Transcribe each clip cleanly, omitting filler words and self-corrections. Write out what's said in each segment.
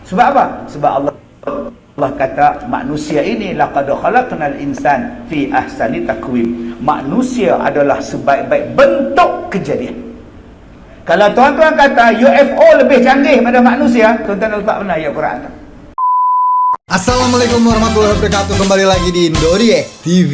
Sebab apa? Sebab Allah kata manusia ini laqad khalaqnal insan fi ahsani taqwim. Manusia adalah sebaik-baik bentuk kejadian. Kalau tuan-tuan kata UFO lebih canggih pada manusia, tuan-tuan tak pernah ayat Quran. Assalamualaikum warahmatullahi wabarakatuh. Kembali lagi di Indoriek TV.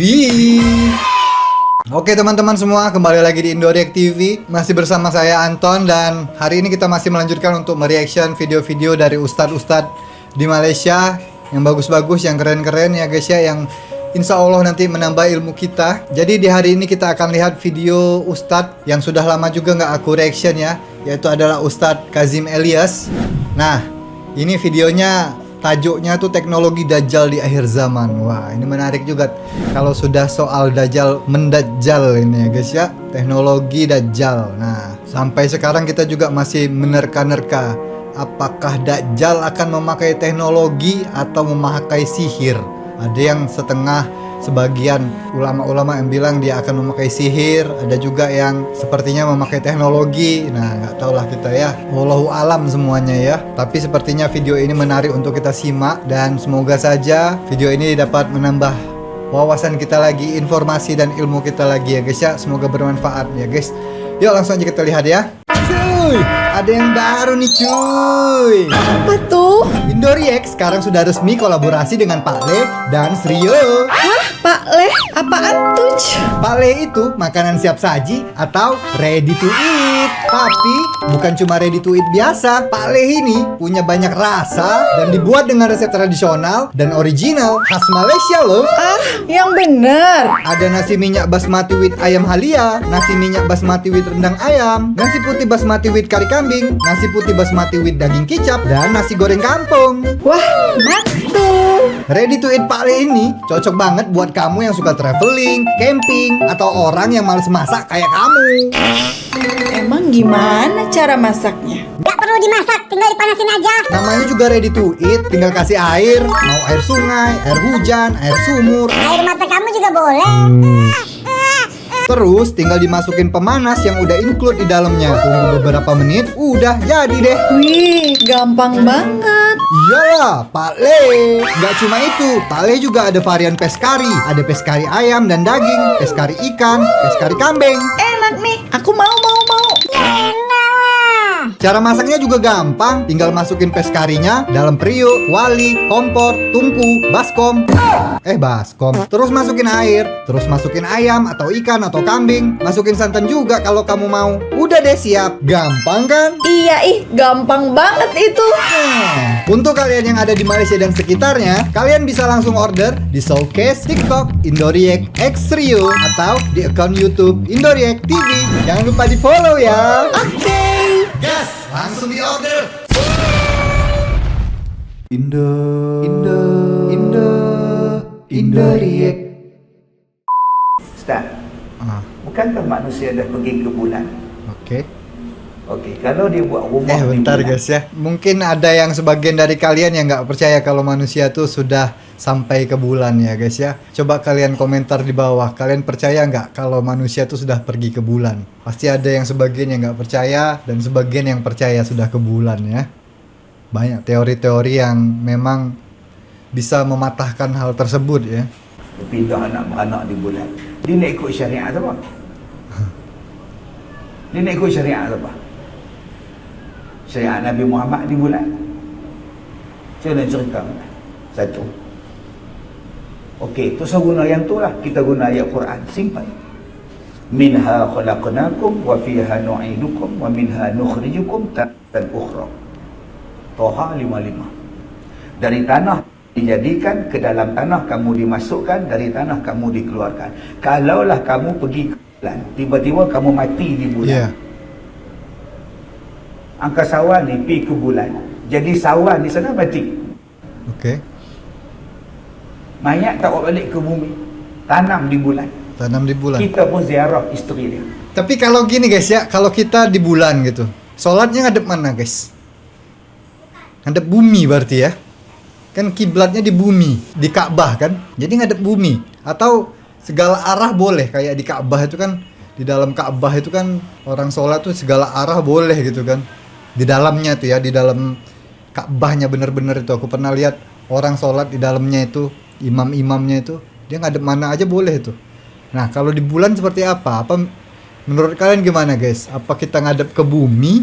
Oke teman-teman semua, kembali lagi di Indoriek TV. Masih bersama saya Anton. Dan hari ini kita masih melanjutkan untuk mereaction video-video dari ustadz-ustadz di Malaysia yang bagus-bagus, yang keren-keren ya guys ya, yang insya Allah nanti menambah ilmu kita. Jadi di hari ini kita akan lihat video ustadz yang sudah lama juga nggak aku reaction ya, yaitu adalah Ustadz Kazim Elias. Nah, ini videonya tajuknya tuh teknologi Dajjal di akhir zaman. Wah, ini menarik juga. Kalau sudah soal Dajjal mendajjal ini ya guys ya, teknologi Dajjal. Nah, sampai sekarang kita juga masih menerka-nerka apakah Dajjal akan memakai teknologi atau memakai sihir. Ada yang setengah, sebagian ulama-ulama yang bilang dia akan memakai sihir, ada juga yang sepertinya memakai teknologi. Nah, nggak tahulah kita ya, wallahu alam semuanya ya. Tapi sepertinya video ini menarik untuk kita simak, dan semoga saja video ini dapat menambah wawasan kita lagi, informasi dan ilmu kita lagi ya guys ya. Semoga bermanfaat ya guys. Yuk langsung aja kita lihat ya. Cuy, ada yang baru nih cuy. Apa tuh? Indoriek sekarang sudah resmi kolaborasi dengan Pak Le dan Srio. Hah? Pak Le? Apaan tuh? Pak Le itu makanan siap saji atau ready to eat. Tapi bukan cuma ready to eat biasa. Pak Le ini punya banyak rasa dan dibuat dengan resep tradisional dan original khas Malaysia loh. Ah, yang bener. Ada nasi minyak basmati with ayam halia, nasi minyak basmati with rendang ayam, nasi putih basmati with kari kambing, nasi putih basmati with daging kicap, dan nasi goreng kampung. Wah, mantul. Ready to eat Pak Le ini cocok banget buat kamu yang suka traveling, camping, atau orang yang males masak kayak kamu. Emang gimana cara masaknya? Gak perlu dimasak, tinggal dipanasin aja. Namanya juga ready to eat, tinggal kasih air, mau air sungai, air hujan, air sumur. Air mata kamu juga boleh. Terus tinggal dimasukin pemanas yang udah include di dalamnya. Tunggu beberapa menit, udah jadi deh. Wih, gampang banget. Iyalah, Pak Le. Gak cuma itu, Pak Le juga ada varian peskari. Ada peskari ayam dan daging, peskari ikan, peskari kambing. Enak nih, aku mau. Cara masaknya juga gampang, tinggal masukin peskarinya dalam periuk, kuali, kompor, tungku, baskom. Baskom. Terus masukin air, terus masukin ayam atau ikan atau kambing. Masukin santan juga kalau kamu mau. Udah deh siap. Gampang kan? Iya, gampang banget itu. Untuk kalian yang ada di Malaysia dan sekitarnya, kalian bisa langsung order di showcase TikTok Indoriek X Rio atau di akun YouTube Indoriek TV. Jangan lupa di follow ya. Oke. Gas, langsung di order. Indoriek. Ustaz, bukankah manusia dah pergi ke bulan? Okey, kalau dia buat rumah Bentar di bulan, guys ya. Mungkin ada yang sebagian dari kalian yang nggak percaya kalau manusia tuh sudah sampai ke bulan ya guys ya. Coba kalian komentar di bawah. Kalian percaya nggak kalau manusia tuh sudah pergi ke bulan? Pasti ada yang sebagian yang nggak percaya dan sebagian yang percaya sudah ke bulan ya. Banyak teori-teori yang memang bisa mematahkan hal tersebut ya. pindah anak-anak di bulan. Dia nak ikut syariat apa? Dia nak ikut syariat apa? Syariat Nabi Muhammad di bulan. Saya nak cerita satu. Okey, tu saya guna yang tu lah. Kita guna ayat Quran, simple. Minha khalaqnakum wa fiha nu'idukum wa minha nukhrijukum taratan ukhra. Toha 55. Dari tanah dijadikan, ke dalam tanah kamu dimasukkan, dari tanah kamu dikeluarkan. Kalaulah kamu pergi ke bulan, tiba-tiba kamu mati di bulan. Angkasawan ni pergi ke bulan, jadi sawan di sana mati. Mayat tak bawa balik ke bumi, tanam di bulan. Kita pun ziarah isteri dia. Tapi kalau gini guys ya, kalau kita di bulan gitu, sholatnya ngadep mana guys? Ngadep bumi berarti ya. Kan kiblatnya di bumi, di Ka'bah kan? Jadi ngadep bumi. Atau segala arah boleh, kayak di Ka'bah itu kan, di dalam Ka'bah itu kan orang sholat tuh segala arah boleh gitu kan. Di dalamnya tuh ya, di dalam Ka'bahnya bener-bener itu. Aku pernah lihat orang sholat di dalamnya itu, imam-imamnya itu, dia ngadep mana aja boleh itu. Nah, kalau di bulan seperti apa? Apa menurut kalian gimana guys? Apa kita ngadep ke bumi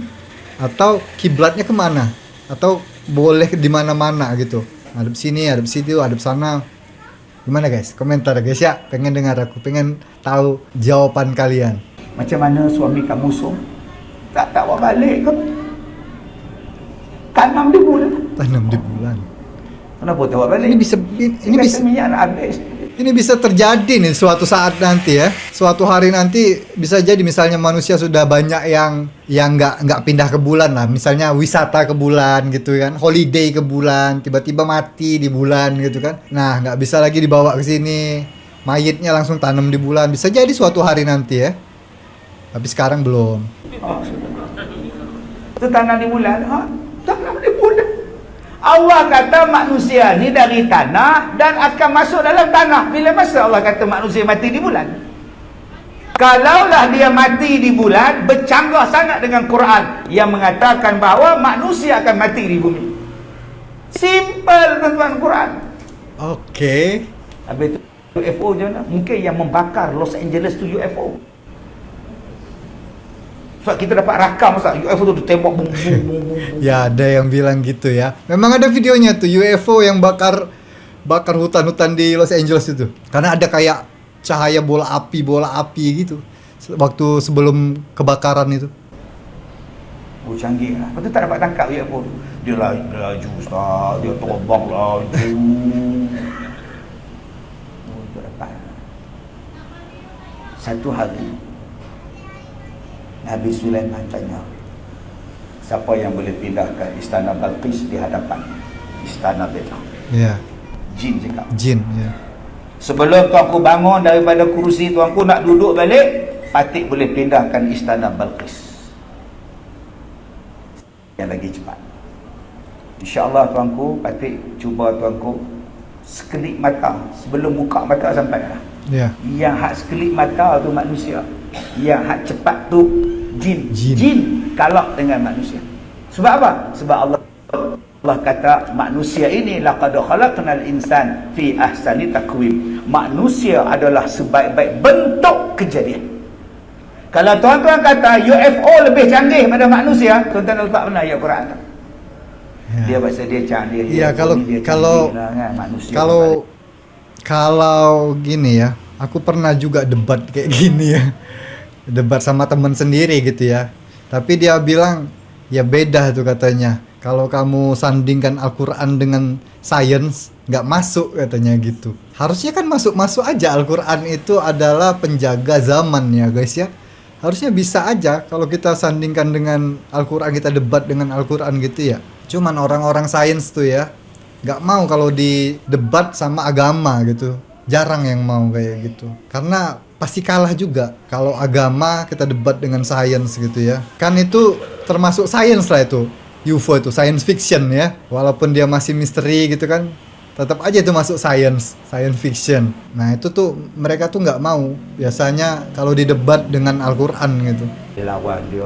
atau kiblatnya kemana? Atau boleh di mana-mana gitu? Ngadep sini, ngadep situ, ngadep sana. Gimana guys? Komentar guys ya. Pengen dengar, aku pengen tahu jawaban kalian. Macam mana suami kamu tak bawa balik ke? Tanam di bulan. Tanam di bulan. Kenapa tak bawa balik? Ini bisa minyak nak habis. ini bisa terjadi nih suatu saat nanti ya. Suatu hari nanti bisa jadi misalnya manusia sudah banyak yang nggak pindah ke bulan lah. Misalnya wisata ke bulan gitu kan, holiday ke bulan, tiba-tiba mati di bulan gitu kan. Nah, nggak bisa lagi dibawa ke sini. Mayitnya langsung tanam di bulan. Bisa jadi suatu hari nanti ya. Tapi sekarang belum. Oh, itu tanam di bulan. Tanam di bulan. Allah kata manusia ni dari tanah dan akan masuk dalam tanah. Bila masa Allah kata manusia mati di bulan? Kalaulah dia mati di bulan, bercanggah sangat dengan Quran yang mengatakan bahawa manusia akan mati di bumi. Simple tuan-tuan Quran. Oke. Habis itu UFO je nak. Mungkin yang membakar Los Angeles tu UFO. Sebab kita dapat rakam masa UFO tu tembak bum bum bum bum. Ya, ada yang bilang gitu ya. Memang ada videonya tuh UFO yang bakar hutan-hutan di Los Angeles itu. Karena ada kayak cahaya bola api gitu. Waktu sebelum kebakaran itu. Oh, canggih lah. Lepas tu tak dapat tangkap UFO tu. Dia laju Ustaz. Dia terbang laju. Oh, tak dapat. Satu hari Nabi Sulaiman tanya, siapa yang boleh pindahkan istana Balqis di hadapan istana Beta? Ya. Jin cakap. Jin, ya. Sebelum tuanku bangun daripada kursi tuanku nak duduk balik, Patik boleh pindahkan istana Balqis. Yang lagi cepat. InsyaAllah tuanku, Patik cuba tuanku sekelip mata sebelum buka mata sampai lah. Ya. Yang hak sekelip mata tu manusia, yang hak cepat tu jin kalak dengan manusia. Sebab apa? Sebab Allah kata manusia ini laqad khalaqnal insan fi ahsani taqwim. Manusia adalah sebaik-baik bentuk kejadian. Kalau tuan-tuan kata UFO lebih canggih pada manusia, tuan-tuan letak mana ayat Quran tu? Ya. Dia bahasa dia canggih. Iya, kalau gini ya, aku pernah juga debat kayak gini ya. Debat sama teman sendiri gitu ya. Tapi dia bilang, ya beda tuh katanya. Kalau kamu sandingkan Al-Quran dengan sains, nggak masuk katanya gitu. Harusnya kan masuk-masuk aja. Al-Quran itu adalah penjaga zaman ya guys ya. Harusnya bisa aja kalau kita sandingkan dengan Al-Quran, kita debat dengan Al-Quran gitu ya. Cuman orang-orang sains tuh ya, nggak mau kalau di debat sama agama gitu. Jarang yang mau kayak gitu. Karena pasti kalah juga kalau agama kita debat dengan sains gitu ya. Kan itu termasuk sains lah itu. UFO itu science fiction ya. Walaupun dia masih misteri gitu kan, tetap aja itu masuk science fiction. Nah, itu tuh mereka tuh nggak mau. Biasanya kalau didebat dengan Al-Qur'an gitu. Dia lawan dia.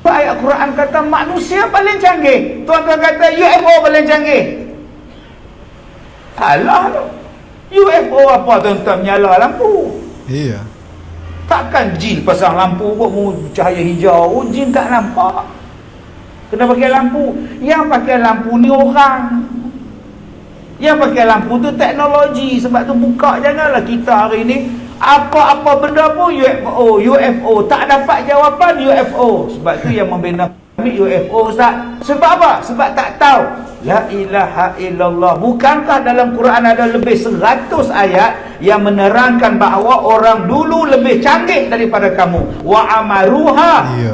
Ayat Quran kata manusia paling canggih. Tuan-tuan kata UFO paling canggih. Salah tu. UFO apa tuan-tuan menyala lampu? Iya. Takkan jin pasang lampu buat cahaya hijau. Jin tak nampak. Kena pakai lampu. Yang pakai lampu ni orang. Yang pakai lampu tu teknologi. Sebab tu buka janganlah kita hari ni apa-apa benda pun UFO. Tak dapat jawapan UFO. Sebab tu yang membina UFO Ustaz. Sebab apa? Sebab tak tahu. La ilaha illallah. Bukankah dalam Quran ada lebih 100 ayat yang menerangkan bahawa orang dulu lebih canggih daripada kamu. Wa amaruha. Iya.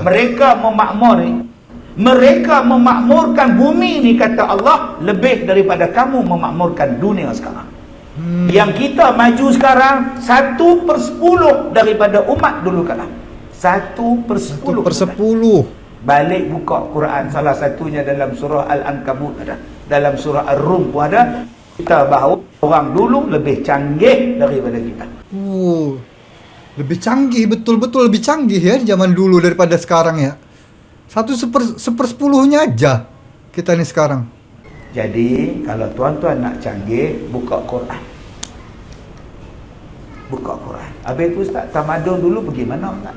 Mereka memakmurkan bumi ni kata Allah lebih daripada kamu memakmurkan dunia sekarang. Yang kita maju sekarang 1/10 daripada umat dulu kala. 1/10. Balik buka Quran, salah satunya dalam surah Al-Ankabut ada, dalam surah Ar-Rum pun ada. Kita bahawa orang dulu lebih canggih daripada kita. Lebih canggih, betul-betul lebih canggih ya zaman dulu daripada sekarang ya. 1/10 aja. kita nih sekarang. Jadi kalau tuan-tuan nak canggih, buka Quran. Buka Quran. Habis tu Ustaz, tamadun dulu pergi mana Ustaz?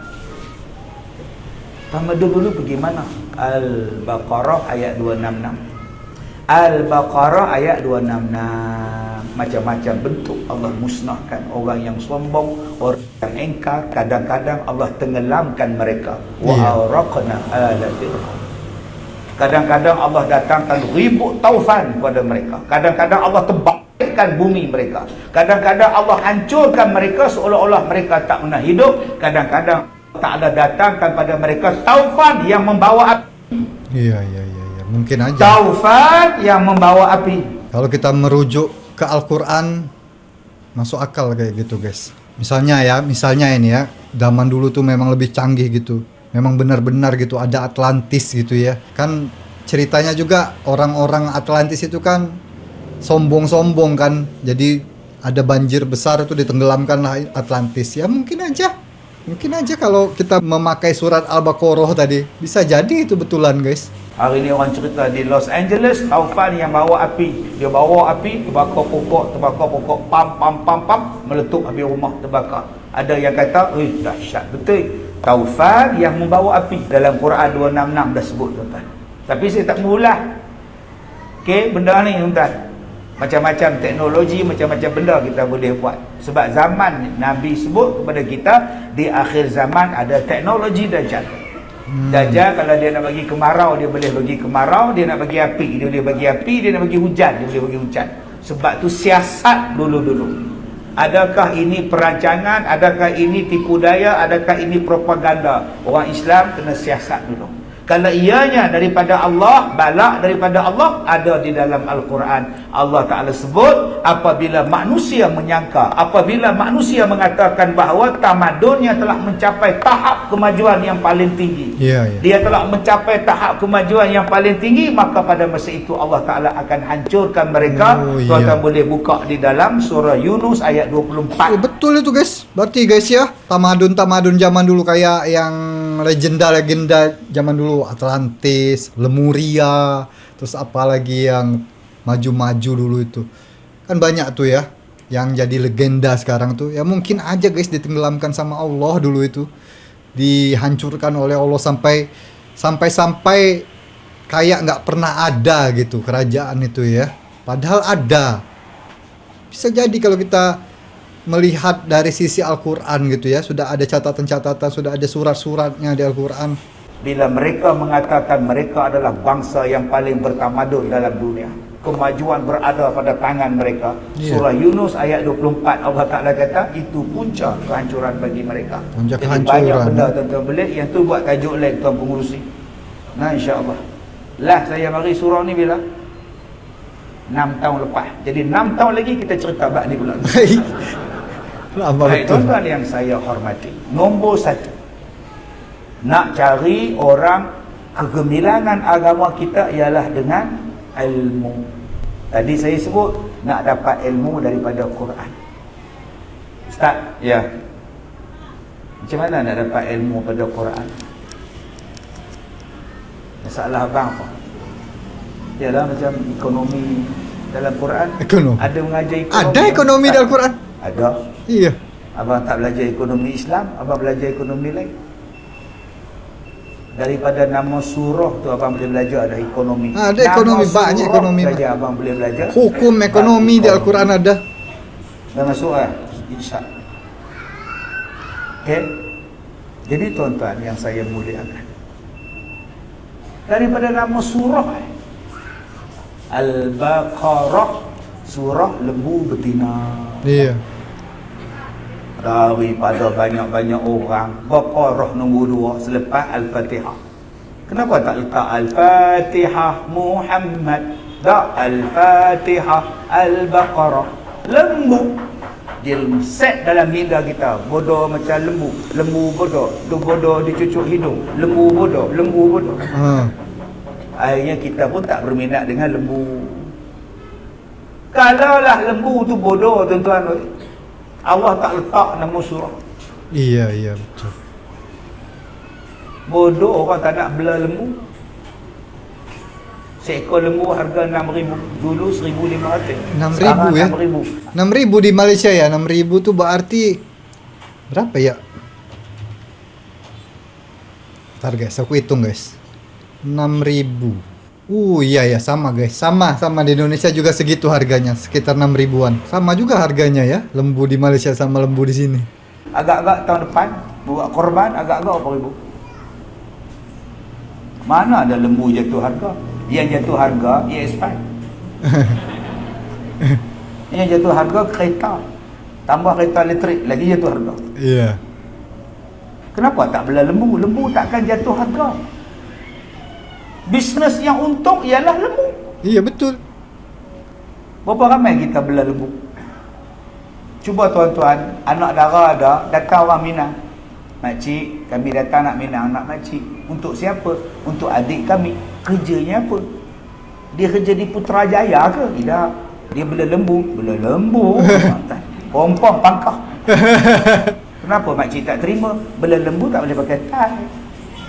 Tamadun dulu pergi mana? Al-Baqarah ayat 266. Al-Baqarah ayat 266. Macam-macam bentuk Allah musnahkan orang yang sombong, orang yang engkar. Kadang-kadang Allah tenggelamkan mereka. Wa awraqna ala fir'aun. Kadang-kadang Allah datangkan ribut taufan kepada mereka. Kadang-kadang Allah terbakar bumi mereka. Kadang-kadang Allah hancurkan mereka seolah-olah mereka tak pernah hidup. Kadang-kadang Ta'ala datangkan pada mereka taufan yang membawa api. Iya. Mungkin aja. Taufan yang membawa api. Kalau kita merujuk ke Al-Quran, masuk akal kayak gitu guys. Misalnya ini ya, zaman dulu tuh memang lebih canggih gitu. Memang benar-benar gitu, ada Atlantis gitu ya. Kan ceritanya juga orang-orang Atlantis itu kan sombong-sombong kan. Jadi ada banjir besar itu ditenggelamkan lah Atlantis. Ya mungkin aja kalau kita memakai surat Al-Baqarah tadi, bisa jadi itu betulan guys. Hari ni orang cerita di Los Angeles, taufan yang bawa api. Dia bawa api, terbakar pokok, pam, meletup habis rumah terbakar. Ada yang kata, dahsyat betul. Taufan yang membawa api. Dalam Quran 266 dah sebut tuan-tuan. Tapi saya tak mengulas. Okey, benda ni tuan-tuan. Macam-macam teknologi, macam-macam benda kita boleh buat. Sebab zaman Nabi sebut kepada kita, di akhir zaman ada teknologi Dajjal. Dajjal kalau dia nak bagi kemarau, dia boleh bagi kemarau. Dia nak bagi api, dia boleh bagi api. Dia nak bagi hujan, dia boleh bagi hujan. Sebab tu siasat dulu-dulu. Adakah ini perancangan? Adakah ini tipu daya? Adakah ini propaganda? Orang Islam kena siasat dulu. Kalau ianya daripada Allah, bala daripada Allah, ada di dalam Al-Quran. Allah Ta'ala sebut, apabila manusia menyangka, apabila manusia mengatakan bahawa tamadunnya telah mencapai tahap kemajuan yang paling tinggi, dia telah mencapai tahap kemajuan yang paling tinggi, maka pada masa itu Allah Ta'ala akan hancurkan mereka. Tuan-tuan boleh buka di dalam surah Yunus ayat 24. Betul itu guys. Berarti guys ya, tamadun-tamadun zaman dulu kayak yang legenda-legenda zaman dulu, Atlantis, Lemuria, terus apalagi yang maju-maju dulu itu. Kan banyak tuh ya yang jadi legenda sekarang tuh. Ya mungkin aja guys ditenggelamkan sama Allah dulu itu. Dihancurkan oleh Allah sampai kayak nggak pernah ada gitu kerajaan itu ya. Padahal ada. Bisa jadi kalau kita melihat dari sisi Al-Quran gitu ya, sudah ada catatan-catatan, sudah ada surat-suratnya di Al-Quran. Bila mereka mengatakan mereka adalah bangsa yang paling bertamadun dalam dunia, kemajuan berada pada tangan mereka. Surah Yunus ayat 24, Allah Ta'ala kata itu punca kehancuran bagi mereka. Punca Jadi kehancuran. banyak benda tuan-tuan boleh. Yang tu buat tajuk lain tuan pengurusi. Nah insya-Allah. Lah saya mari surah ni bila 6 tahun lepas. Jadi 6 tahun lagi kita cerita bab ni pula. Lama Baik, betul. tuan-tuan yang saya hormati, nombor 1, nak cari orang kegemilangan agama kita ialah dengan ilmu. Tadi saya sebut nak dapat ilmu daripada Quran. Ustaz, ya. Macam mana nak dapat ilmu pada Quran? Masalah abang apa? Ialah macam ekonomi dalam Quran. Ekonomi. Ada mengajar ekonomi. Ada ekonomi dalam Quran? Ada. Iya. Abang tak belajar ekonomi Islam, abang belajar ekonomi lain. Daripada nama surah tu abang boleh belajar ada ekonomi. Ada ekonomi, banyak ekonomi. Saja abang boleh belajar. Hukum ekonomi di Al-Quran ada. Dah masuk lah. Insya. Okay. Jadi tuan-tuan yang saya muliakan, daripada nama surah Al-Baqarah, surah lembu betina. Iya. Daripada banyak-banyak orang, Baqarah nombor 2 selepas Al-Fatihah. Kenapa tak letak Al-Fatihah Muhammad? Tak, Al-Fatihah Al-Baqarah. Lembu. Dia set dalam minda kita. Bodoh macam lembu. Lembu bodoh. Tu bodoh dicucuk hidung. Lembu bodoh. Lembu bodoh. Akhirnya kita pun tak berminat dengan lembu. Kalaulah lembu tu bodoh tuan-tuan, Allah tak letak nama surah. Iya betul. Bodoh orang tak nak bela lembu. Seekor lembu harga 6,000. Dulu 1,500. 6.000 ya? 6,000. 6.000 di Malaysia ya. 6.000 tuh berarti berapa ya? Ntar guys, aku hitung guys. 6.000. Iya ya, sama guys. Sama di Indonesia juga segitu harganya, sekitar 6.000-an. Sama juga harganya ya, lembu di Malaysia sama lembu di sini. Agak-agak tahun depan buat korban agak-agak berapa ribu? Mana ada lembu jatuh harga? Yang jatuh harga ES5. Yang jatuh harga kereta. Tambah kereta elektrik lagi jatuh harga. Iya. Kenapa tak bela lembu? Lembu takkan jatuh harga. Bisnes yang untung ialah lembu. Iya betul. Berapa ramai kita bela lembu? Cuba tuan-tuan, anak dara ada, datang orang Minang. Makcik, kami datang nak Minang anak makcik. Untuk siapa? Untuk adik kami. Kerjanya apa? Dia kerja di Putrajaya ke? Tidak. Dia bela lembu. Bela lembu. Pompong pangkah. Kenapa makcik tak terima? Bela lembu tak boleh pakai tai.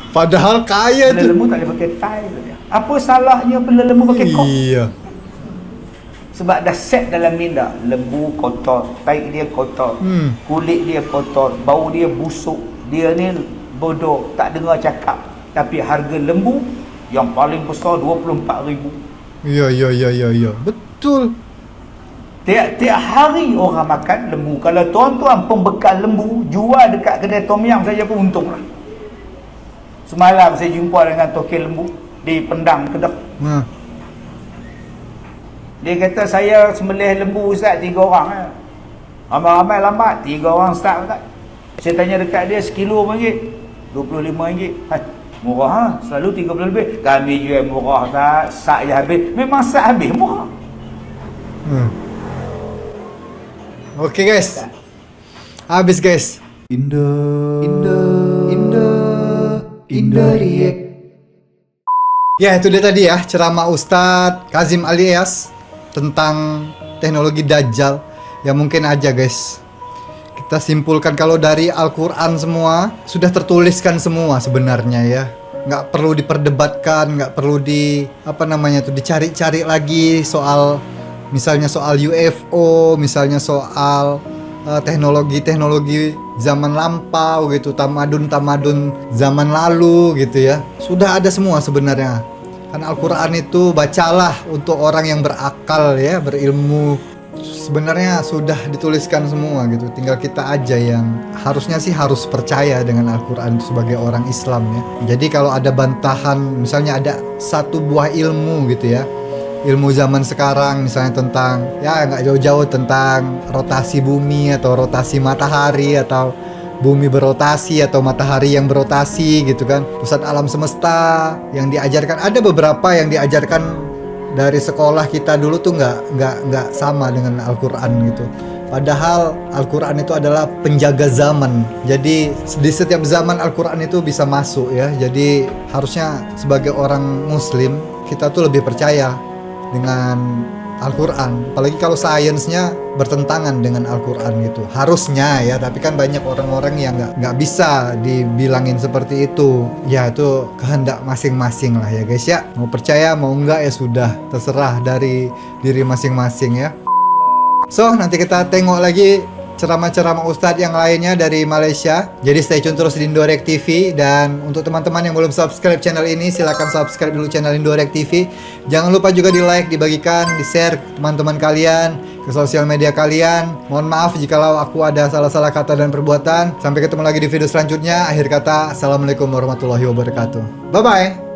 Padahal kaya Bela tuh. lembu tak boleh pakai tai. Apa salahnya bela lembu pakai kok? Iya. Sebab dah set dalam minda. Lembu kotor, tai dia kotor, kulit dia kotor, bau dia busuk, dia ni bodoh, tak dengar cakap. Tapi harga lembu yang paling besar 24,000. Iya. Betul. Tiap hari orang makan lembu. Kalau tuan-tuan pembekal lembu, jual dekat kedai tom yam saja pun untung lah. Semalam saya jumpa dengan tokek lembu di Pendang, Kedah. Dia kata saya sembelih lembu ustaz 3 orang. Ramai-ramai lambat 3 orang ustaz ustaz. Saya tanya dekat dia sekilo RM1, RM25. Murah ha? Selalu 30 lebih. Kami jual murah ustaz. Sak je habis. Memang sak habis murah. Oke guys. Habis guys. Indo React. Ya itu dia tadi ya ceramah Ustadz Kazim Alias tentang teknologi Dajjal. Ya mungkin aja guys, kita simpulkan kalau dari Al-Quran semua sudah tertuliskan semua sebenarnya ya. Nggak perlu diperdebatkan, nggak perlu dicari-cari lagi soal misalnya soal UFO, misalnya soal teknologi-teknologi zaman lampau gitu, tamadun-tamadun zaman lalu gitu ya. Sudah ada semua sebenarnya. Kan Al-Quran itu bacalah untuk orang yang berakal ya, berilmu. Sebenarnya sudah dituliskan semua gitu. Tinggal kita aja yang harusnya sih harus percaya dengan Al-Quran sebagai orang Islam ya. Jadi kalau ada bantahan, misalnya ada satu buah ilmu gitu ya, ilmu zaman sekarang misalnya tentang ya nggak jauh-jauh tentang rotasi bumi atau rotasi matahari atau bumi berotasi atau matahari yang berotasi gitu kan, pusat alam semesta yang diajarkan, ada beberapa yang diajarkan dari sekolah kita dulu tuh nggak sama dengan Al-Quran gitu. Padahal Al-Quran itu adalah penjaga zaman. Jadi di setiap zaman Al-Quran itu bisa masuk ya. Jadi harusnya sebagai orang Muslim kita tuh lebih percaya dengan Al-Quran, apalagi kalau sainsnya bertentangan dengan Al-Quran gitu. Harusnya ya, tapi kan banyak orang-orang yang nggak bisa dibilangin seperti itu. Ya itu kehendak masing-masing lah ya guys ya. Mau percaya mau enggak ya sudah, terserah dari diri masing-masing ya. So nanti kita tengok lagi ceramah-ceramah Ustadz yang lainnya dari Malaysia. Jadi stay tune terus di Indorek TV. Dan untuk teman-teman yang belum subscribe channel ini, silahkan subscribe dulu channel Indorek TV. Jangan lupa juga di like, dibagikan, di share ke teman-teman kalian, ke sosial media kalian. Mohon maaf jikalau aku ada salah-salah kata dan perbuatan. Sampai ketemu lagi di video selanjutnya. Akhir kata, assalamualaikum warahmatullahi wabarakatuh. Bye-bye.